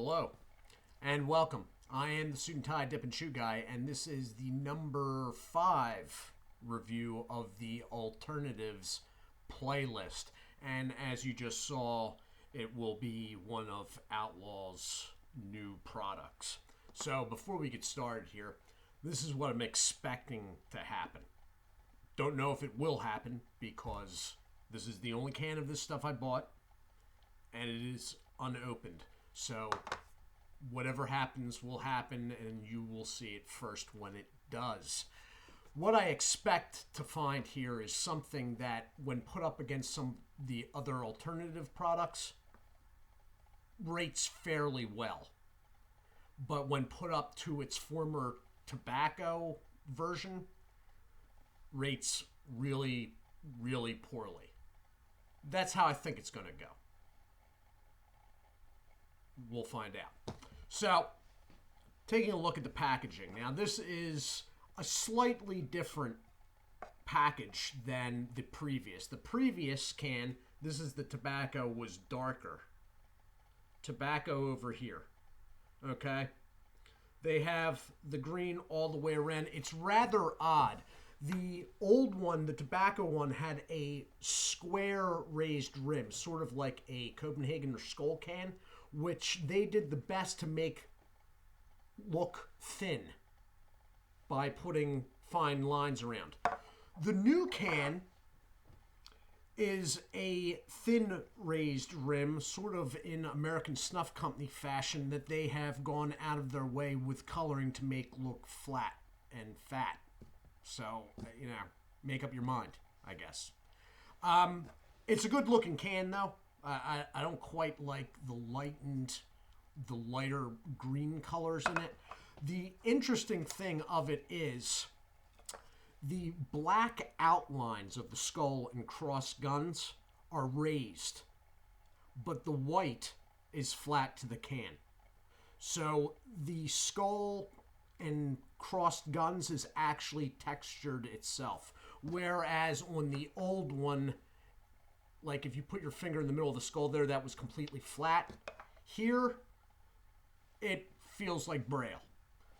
Hello and welcome. I am the Suit&Tie Dip&ChewGuy, and this is the number 5 review of the Alternatives playlist. And as you just saw, it will be one of Outlaw's new products. So before we get started here, this is what I'm expecting to happen. Don't know if it will happen because this is the only can of this stuff I bought, and it is unopened. So whatever happens will happen, and you will see it first when it does. What I expect to find here is something that, when put up against some of the other alternative products, rates fairly well. But when put up to its former tobacco version, rates really, really poorly. That's how I think it's going to go. We'll find out. So, taking a look at the packaging. Now, this is a slightly different package than the previous. The previous can, this is the tobacco, was darker. Tobacco over here. Okay? They have the green all the way around. It's rather odd. The old one, the tobacco one, had a square raised rim, sort of like a Copenhagen or Skull can, which they did the best to make look thin by putting fine lines around. The new can is a thin raised rim, sort of in American Snuff Company fashion, that they have gone out of their way with coloring to make look flat and fat. So, make up your mind, I guess. It's a good looking can, though. I don't quite like the lighter green colors in it. The interesting thing of it is the black outlines of the skull and cross guns are raised, but the white is flat to the can. So the skull and crossed guns is actually textured itself, whereas on the old one, like if you put your finger in the middle of the skull there, that was completely flat. Here, it feels like Braille.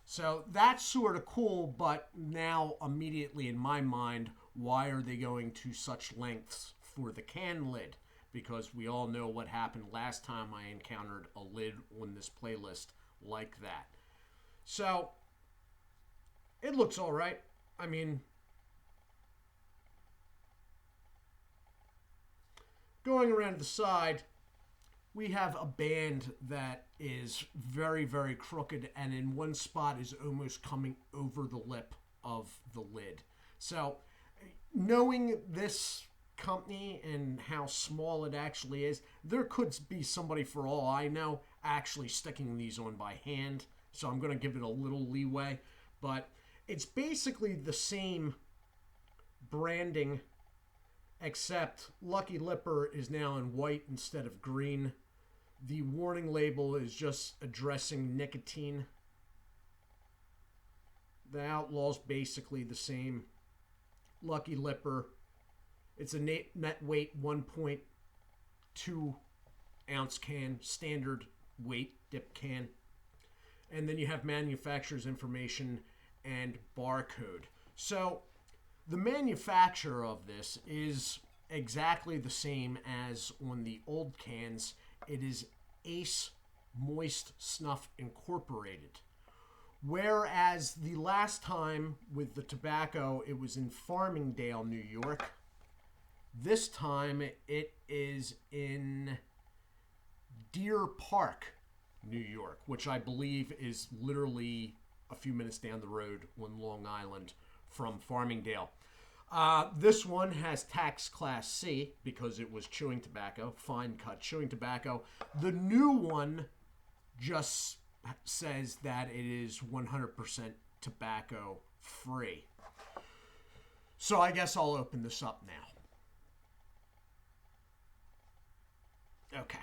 So that's sort of cool, but now immediately in my mind, why are they going to such lengths for the can lid? Because we all know what happened last time I encountered a lid on this playlist like that. So, it looks all right. I mean, going around the side, we have a band that is very, very crooked, and in one spot is almost coming over the lip of the lid. So, knowing this company and how small it actually is, there could be somebody, for all I know, actually sticking these on by hand. So I'm going to give it a little leeway. But it's basically the same branding, except Lucky Lipper is now in white instead of green. The warning label is just addressing nicotine. The Outlaw's basically the same. Lucky Lipper, it's a net weight 1.2 ounce can, standard weight dip can. And then you have manufacturer's information and barcode. So the manufacturer of this is exactly the same as on the old cans. It is Ace Moist Snuff Incorporated. Whereas the last time with the tobacco, it was in Farmingdale, New York. This time it is in Deer Park, New York, which I believe is literally a few minutes down the road on Long Island from Farmingdale. This one has tax class C because it was chewing tobacco, fine cut chewing tobacco. The new one just says that it is 100% tobacco free. So I guess I'll open this up now. Okay.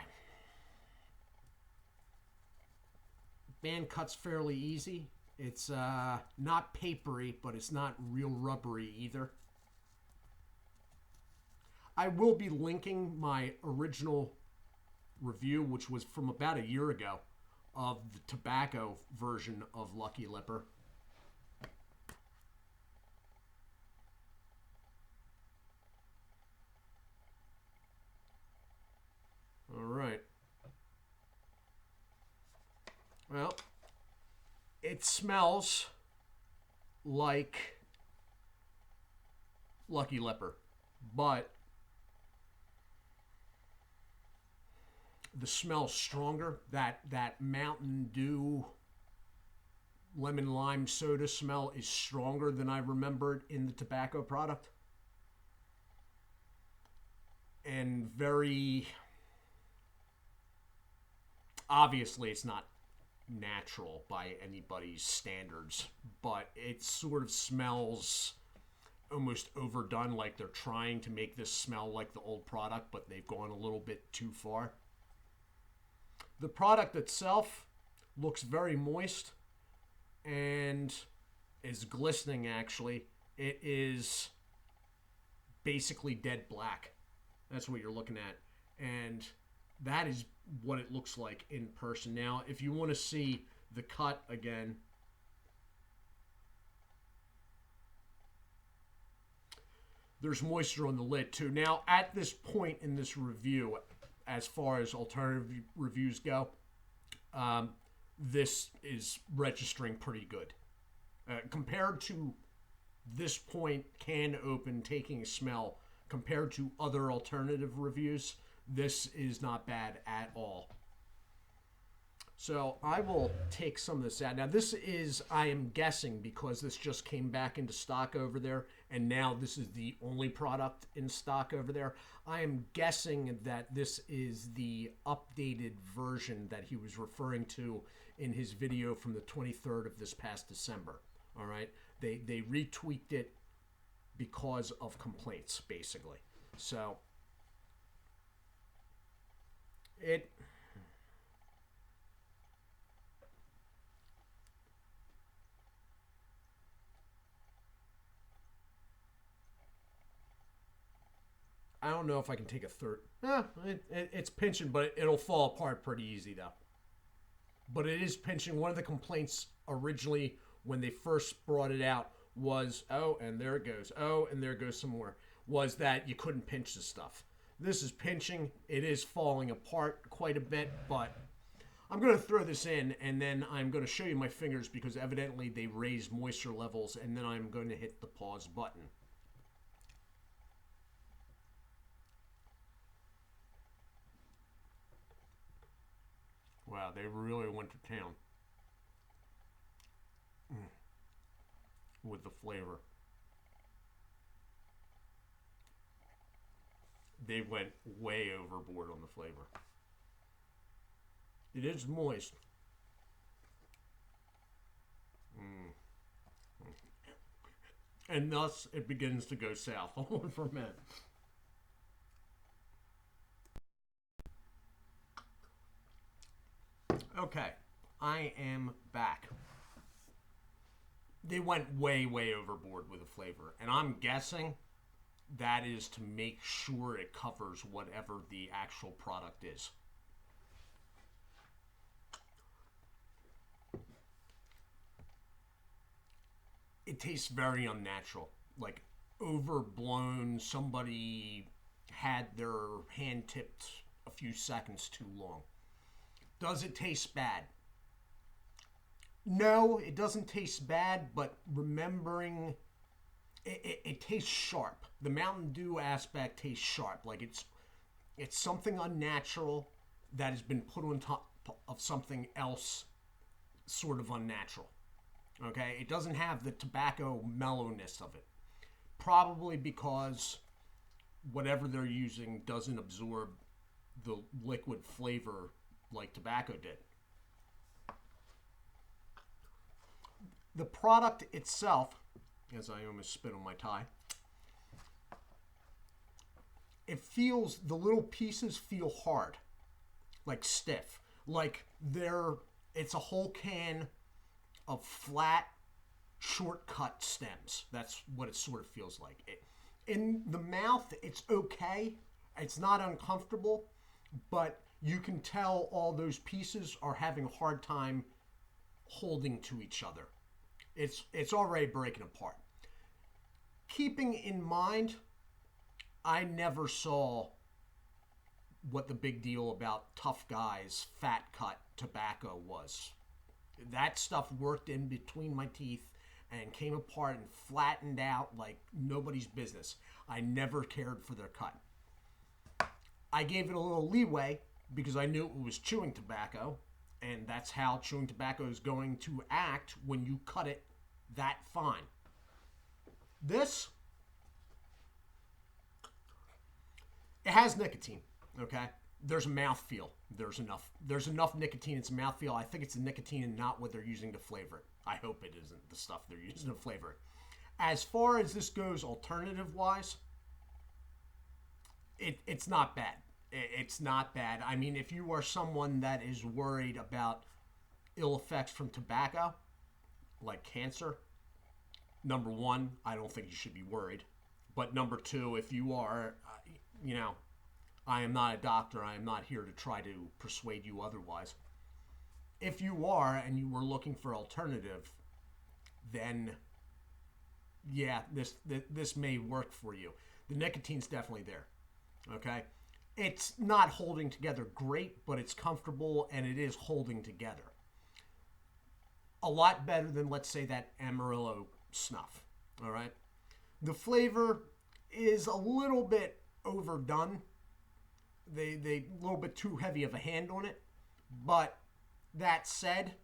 Band cut's fairly easy. It's not papery, but it's not real rubbery either. I will be linking my original review, which was from about a year ago, of the tobacco version of Lucky Lipper. All right. Well, it smells like Lucky Lipper, but the smell's stronger. That Mountain Dew lemon lime soda smell is stronger than I remembered in the tobacco product. And very obviously it's not natural by anybody's standards, but it sort of smells almost overdone, like they're trying to make this smell like the old product, but they've gone a little bit too far. The product itself looks very moist and is glistening, actually. It is basically dead black. That's what you're looking at. And that is what it looks like in person. Now, if you want to see the cut again, there's moisture on the lid too. Now, at this point in this review, as far as alternative reviews go, this is registering pretty good. Compared to this point, can open, taking a smell, compared to other alternative reviews, this is not bad at all. So I will take some of this out. Now this is, I am guessing, because this just came back into stock over there, and now this is the only product in stock over there. I am guessing that this is the updated version that he was referring to in his video from the 23rd of this past December. All right, they retweaked it because of complaints, basically. So I don't know if I can take a third. It's pinching, but it'll fall apart pretty easy, though. But it is pinching. One of the complaints originally when they first brought it out was, oh, and there it goes. Oh, and there goes some more. Was that you couldn't pinch the stuff. This is pinching. It is falling apart quite a bit, but I'm going to throw this in, and then I'm going to show you my fingers because evidently they raise moisture levels, and then I'm going to hit the pause button. Wow, they really went to town with the flavor. They went way overboard on the flavor. It is moist. And thus it begins to go south. Hold on for a minute. Okay, I am back. They went way, way overboard with the flavor. And I'm guessing that is to make sure it covers whatever the actual product is. It tastes very unnatural. Like overblown, somebody had their hand tipped a few seconds too long. Does it taste bad? No, it doesn't taste bad, but remembering, it tastes sharp. The Mountain Dew aspect tastes sharp. Like it's something unnatural that has been put on top of something else sort of unnatural. Okay? It doesn't have the tobacco mellowness of it. Probably because whatever they're using doesn't absorb the liquid flavor like tobacco did. The product itself, as I almost spit on my tie, it feels, the little pieces feel hard, like stiff, like it's a whole can of flat, shortcut stems. That's what it sort of feels like. In the mouth, it's okay. It's not uncomfortable, but you can tell all those pieces are having a hard time holding to each other. It's already breaking apart. Keeping in mind, I never saw what the big deal about Tough Guy's fat cut tobacco was. That stuff worked in between my teeth and came apart and flattened out like nobody's business. I never cared for their cut. I gave it a little leeway because I knew it was chewing tobacco, and that's how chewing tobacco is going to act when you cut it that fine. This, it has nicotine, okay? There's a mouthfeel. There's enough nicotine in its mouthfeel. I think it's the nicotine and not what they're using to flavor it. I hope it isn't the stuff they're using to flavor it. As far as this goes alternative-wise, it's not bad. It's not bad. I mean, if you are someone that is worried about ill effects from tobacco, like cancer, number one, I don't think you should be worried. But number two, if you are, I am not a doctor. I am not here to try to persuade you otherwise. If you are and you were looking for alternative, then yeah, this may work for you. The nicotine's definitely there. Okay? It's not holding together great, but it's comfortable and it is holding together. A lot better than, let's say, that Amarillo snuff. All right? The flavor is a little bit overdone. They a little bit too heavy of a hand on it. But that said,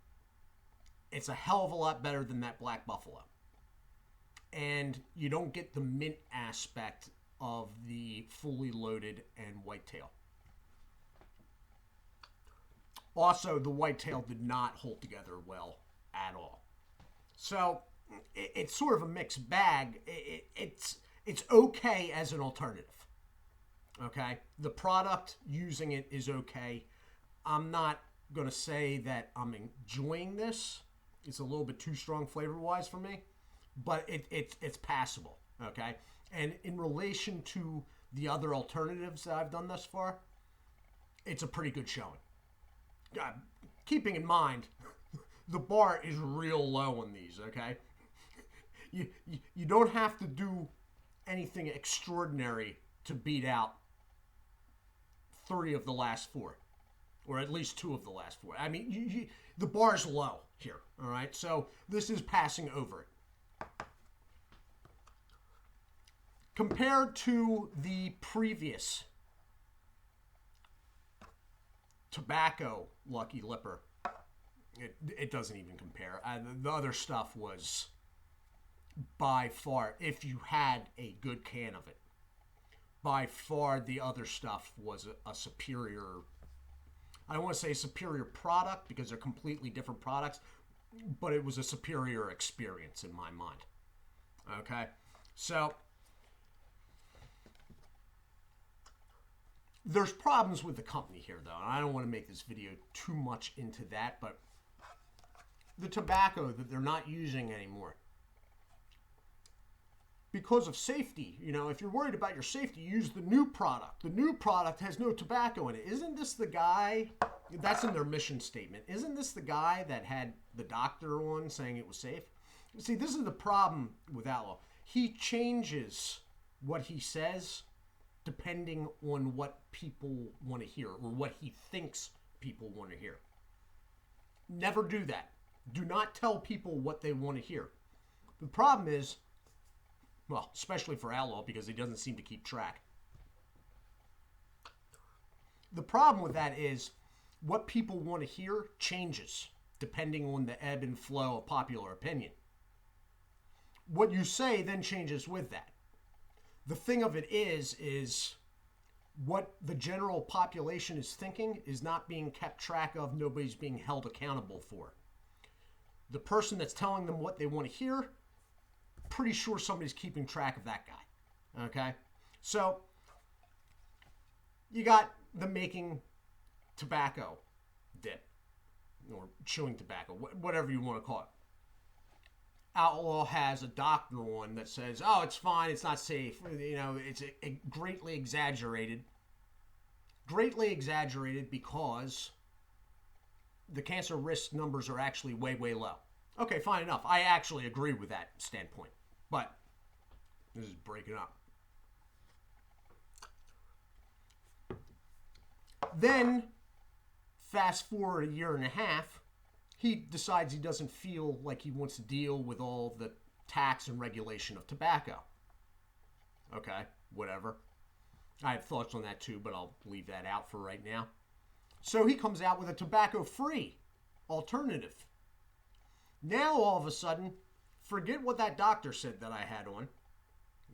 it's a hell of a lot better than that Black Buffalo. And you don't get the mint aspect of the fully loaded and whitetail. Also, the whitetail did not hold together well at all. So it's sort of a mixed bag. It's okay as an alternative. Okay? The product using it is okay. I'm not going to say that I'm enjoying this. It's a little bit too strong flavor-wise for me. But it's passable. Okay? And in relation to the other alternatives that I've done thus far, it's a pretty good showing. Keeping in mind, the bar is real low on these, okay? You don't have to do anything extraordinary to beat out 3 of the last 4, or at least 2 of the last 4. I mean, the bar's low here, all right? So this is passing over it. Compared to the previous tobacco Lucky Lipper, it doesn't even compare. The other stuff was by far, if you had a good can of it, by far the other stuff was a superior, I don't want to say superior product because they're completely different products, but it was a superior experience in my mind. Okay? So there's problems with the company here, though, and I don't want to make this video too much into that, but the tobacco that they're not using anymore, because of safety, if you're worried about your safety, use the new product. The new product has no tobacco in it. Isn't this the guy, that's in their mission statement, isn't this the guy that had the doctor on saying it was safe? See, this is the problem with Outlaw. He changes what he says depending on what people want to hear or what he thinks people want to hear. Never do that. Do not tell people what they want to hear. The problem is, well, especially for Outlaw because he doesn't seem to keep track. The problem with that is what people want to hear changes depending on the ebb and flow of popular opinion. What you say then changes with that. The thing of it is what the general population is thinking is not being kept track of. Nobody's being held accountable for. The person that's telling them what they want to hear, pretty sure somebody's keeping track of that guy. Okay? So, you got the making tobacco dip, or chewing tobacco, whatever you want to call it. Outlaw has a doctor one that says, oh, it's fine, it's not safe. It's greatly exaggerated. greatly exaggerated because the cancer risk numbers are actually way, way low. Okay, fine enough. I actually agree with that standpoint. But this is breaking up. Then, fast forward a year and a half, he decides he doesn't feel like he wants to deal with all the tax and regulation of tobacco. Okay, whatever. I have thoughts on that too, but I'll leave that out for right now. So he comes out with a tobacco-free alternative. Now, all of a sudden, forget what that doctor said that I had on,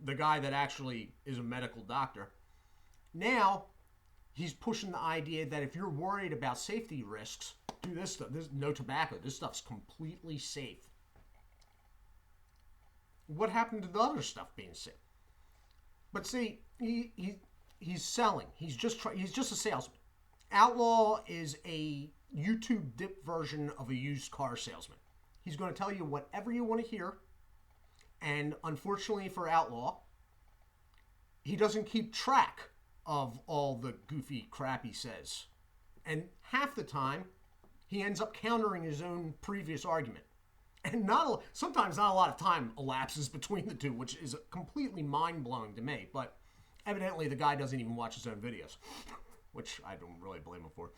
the guy that actually is a medical doctor. Now, he's pushing the idea that if you're worried about safety risks, do this stuff. There's no tobacco. This stuff's completely safe. What happened to the other stuff being safe? But see, he's selling. He's just a salesman. Outlaw is a YouTube dip version of a used car salesman. He's going to tell you whatever you want to hear. And unfortunately for Outlaw, he doesn't keep track of all the goofy crap he says. And half the time, he ends up countering his own previous argument. And sometimes not a lot of time elapses between the two, which is completely mind-blowing to me. But evidently the guy doesn't even watch his own videos, which I don't really blame him for.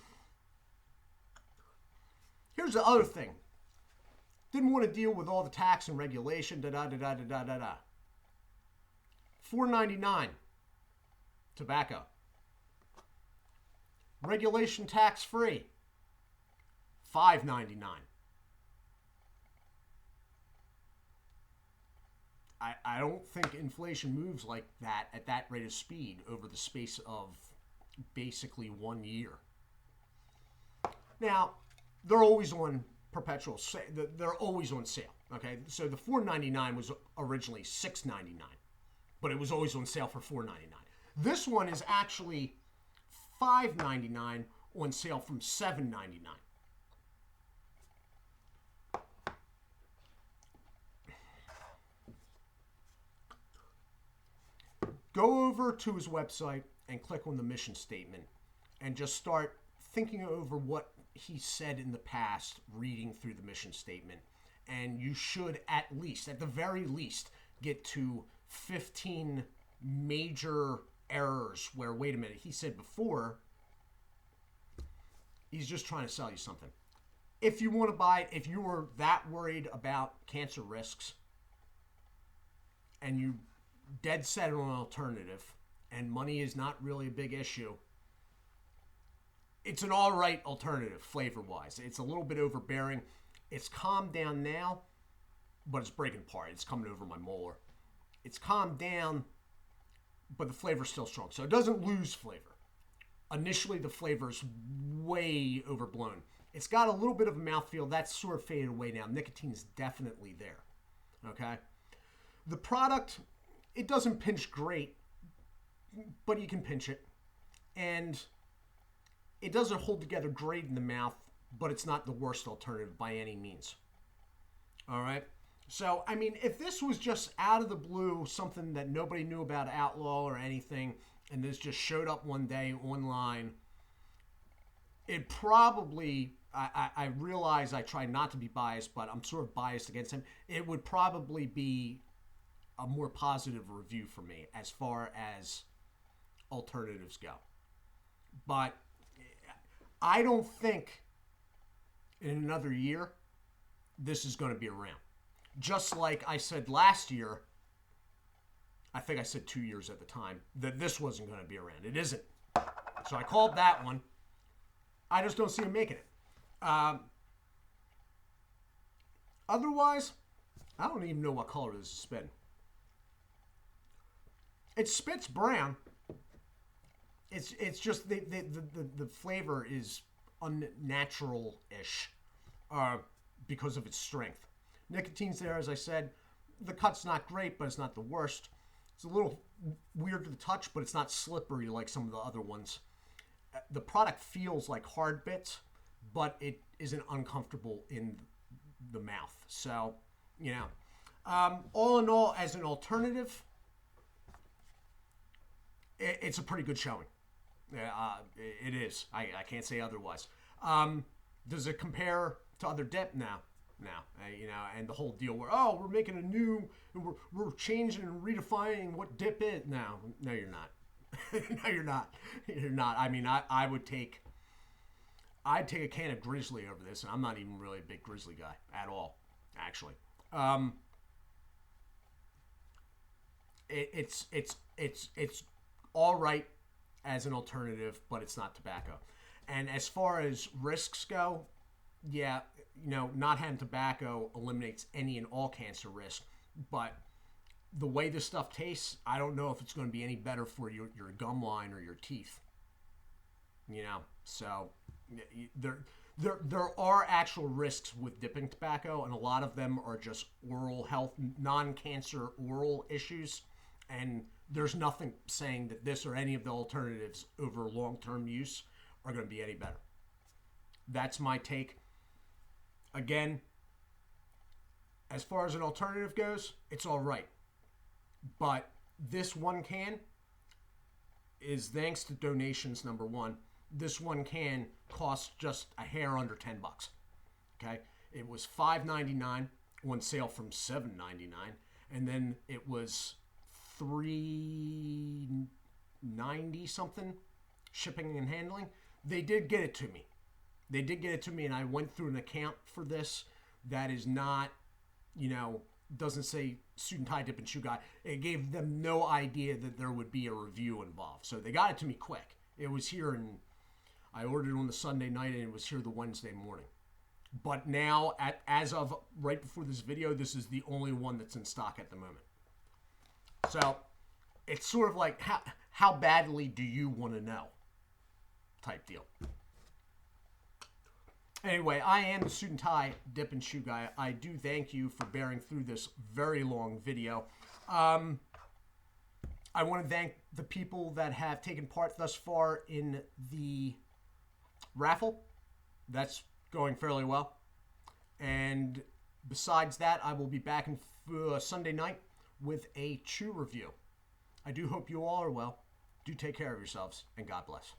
Here's the other thing. Didn't want to deal with all the tax and regulation, da-da-da-da-da-da-da. $4.99. Tobacco. Regulation tax-free. $5.99. I don't think inflation moves like that at that rate of speed over the space of basically 1 year. Now, they're always on perpetual sale. They're always on sale. Okay, so the $4.99 was originally $6.99, but it was always on sale for $4.99. This one is actually $5.99 on sale from $7.99. Go over to his website and click on the mission statement and just start thinking over what he said in the past, reading through the mission statement. And you should at the very least, get to 15 major errors where, wait a minute, he said before, he's just trying to sell you something. If you want to buy, if you were that worried about cancer risks and you dead set on an alternative and money is not really a big issue, it's an all right alternative flavor wise. It's a little bit overbearing. It's calmed down now, but it's breaking apart. It's coming over my molar. It's calmed down, but the flavor's still strong, so it doesn't lose flavor. Initially, the flavor's way overblown. It's got a little bit of a mouthfeel. That's sort of faded away now. Nicotine's definitely there. Okay? The product, it doesn't pinch great, but you can pinch it. And it doesn't hold together great in the mouth, but it's not the worst alternative by any means. All right? So, I mean, if this was just out of the blue, something that nobody knew about Outlaw or anything, and this just showed up one day online, it probably, I realize I try not to be biased, but I'm sort of biased against him. It would probably be a more positive review for me as far as alternatives go. But I don't think in another year this is going to be around. Just like I said last year, I think I said 2 years at the time, that this wasn't going to be around. It isn't. So I called that one. I just don't see him making it. Otherwise, I don't even know what color this is spitting. It spits brown. It's just the flavor is unnatural-ish because of its strength. Nicotine's there, as I said. The cut's not great, but it's not the worst. It's a little weird to the touch, but it's not slippery like some of the other ones. The product feels like hard bits, but it isn't uncomfortable in the mouth. So, you know, all in all, as an alternative, it's a pretty good showing. It is. I can't say otherwise. Does it compare to other dip? No. You know, and the whole deal where, oh, we're making a new, we're changing and redefining what dip is. No, you're not. No, you're not. You're not. I mean, I'd take a can of Grizzly over this, and I'm not even really a big Grizzly guy at all, actually. It's all right as an alternative, but it's not tobacco. And as far as risks go, yeah, you know, not having tobacco eliminates any and all cancer risk, but the way this stuff tastes, I don't know if it's going to be any better for your gum line or your teeth. You know, so there are actual risks with dipping tobacco, and a lot of them are just oral health, non-cancer oral issues, and there's nothing saying that this or any of the alternatives over long-term use are going to be any better. That's my take. Again, as far as an alternative goes, it's all right. But this one can is thanks to donations, number one. This one can cost just a hair under $10. Okay? It was $5.99 on sale from $7.99, and then it was $3.90 something shipping and handling. They did get it to me. And I went through an account for this that is not, you know, doesn't say Suit&Tie, Dip&ChewGuy. It gave them no idea that there would be a review involved. So they got it to me quick. It was here, and I ordered it on the Sunday night, and it was here the Wednesday morning. But now, as of right before this video, this is the only one that's in stock at the moment. So it's sort of like, how badly do you want to know type deal. Anyway, I am the Suit&Tie, Dip&ChewGuy. I do thank you for bearing through this very long video. I want to thank the people that have taken part thus far in the raffle. That's going fairly well. And besides that, I will be back on Sunday night with a chew review. I do hope you all are well. Do take care of yourselves, and God bless.